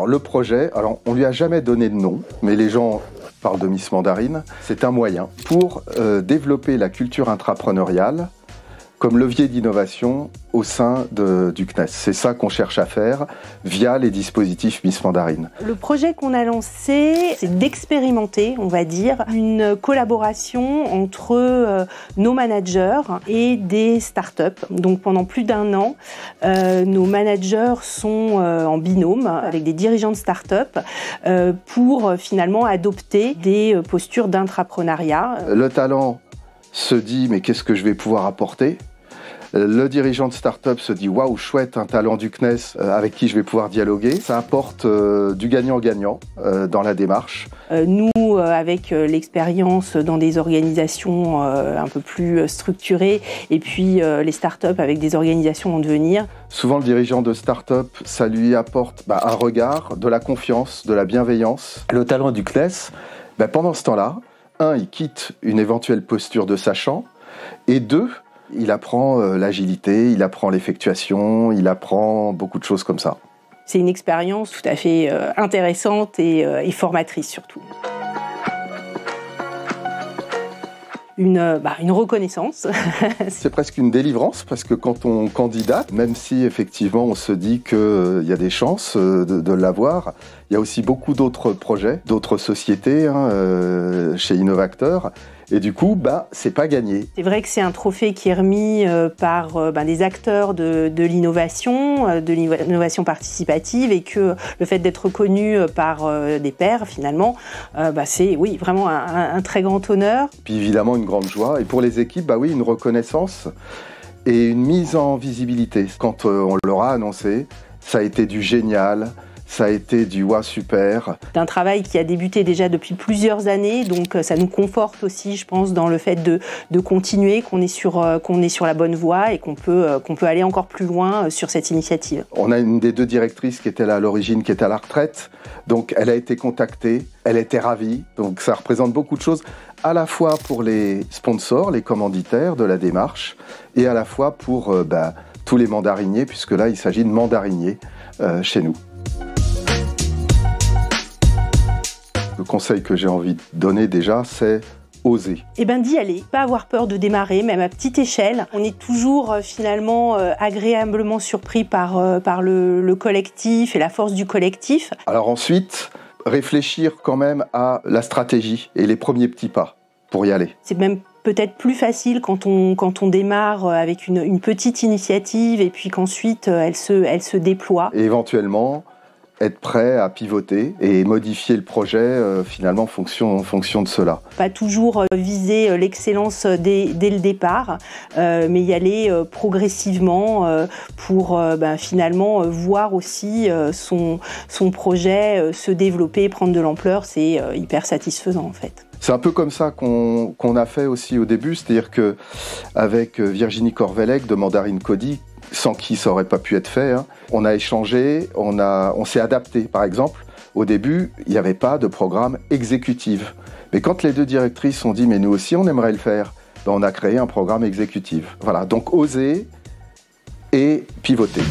Alors le projet, on lui a jamais donné de nom, mais les gens parlent de Miss Mandarine. C'est un moyen pour développer la culture intrapreneuriale comme levier d'innovation au sein du CNES. C'est ça qu'on cherche à faire via les dispositifs Miss Mandarine. Le projet qu'on a lancé, c'est d'expérimenter, on va dire, une collaboration entre nos managers et des startups. Donc pendant plus d'1 an, nos managers sont en binôme avec des dirigeants de startups pour finalement adopter des postures d'intrapreneuriat. Le talent se dit mais qu'est-ce que je vais pouvoir apporter ? Le dirigeant de start-up se dit waouh, chouette, un talent du CNES avec qui je vais pouvoir dialoguer. Ça apporte du gagnant-gagnant dans la démarche. Nous, avec l'expérience dans des organisations un peu plus structurées, et puis les start-up avec des organisations en devenir. Souvent, le dirigeant de start-up, ça lui apporte un regard, de la confiance, de la bienveillance. Le talent du CNES, pendant ce temps-là, 1, il quitte une éventuelle posture de sachant, et 2, il apprend l'agilité, il apprend l'effectuation, il apprend beaucoup de choses comme ça. C'est une expérience tout à fait intéressante et formatrice surtout. Une reconnaissance. C'est presque une délivrance parce que quand on candidate, même si effectivement on se dit qu'il y a des chances de l'avoir, il y a aussi beaucoup d'autres projets, d'autres sociétés chez Innovacteur. Et du coup, c'est pas gagné. C'est vrai que c'est un trophée qui est remis par des acteurs de l'innovation participative, et que le fait d'être reconnu par des pairs, finalement, c'est vraiment un très grand honneur. Puis évidemment, une grande joie. Et pour les équipes, une reconnaissance et une mise en visibilité. Quand on leur a annoncé, ça a été du génial. Ça a été du « super ». C'est un travail qui a débuté déjà depuis plusieurs années, donc ça nous conforte aussi, je pense, dans le fait de continuer, qu'on est sur la bonne voie et qu'on peut aller encore plus loin sur cette initiative. On a une des 2 directrices qui était là à l'origine, qui est à la retraite, donc elle a été contactée, elle était ravie, donc ça représente beaucoup de choses, à la fois pour les sponsors, les commanditaires de la démarche, et à la fois pour tous les mandariniers, puisque là il s'agit de mandariniers chez nous. Le conseil que j'ai envie de donner déjà, c'est oser. D'y aller, pas avoir peur de démarrer, même à petite échelle. On est toujours finalement agréablement surpris par le collectif et la force du collectif. Alors ensuite, réfléchir quand même à la stratégie et les premiers petits pas pour y aller. C'est même peut-être plus facile quand on démarre avec une petite initiative et puis qu'ensuite elle se déploie. Et éventuellement, être prêt à pivoter et modifier le projet finalement en fonction de cela. Pas toujours viser l'excellence dès le départ, mais y aller progressivement pour finalement voir aussi son projet se développer, prendre de l'ampleur. C'est hyper satisfaisant en fait. C'est un peu comme ça qu'on a fait aussi au début, c'est-à-dire qu'avec Virginie Corvellec de Mandarine Cody, sans qui ça n'aurait pas pu être fait, on a échangé, on s'est adapté. Par exemple, au début, il n'y avait pas de programme exécutif. Mais quand les 2 directrices ont dit « mais nous aussi, on aimerait le faire », on a créé un programme exécutif. Voilà, donc oser et pivoter.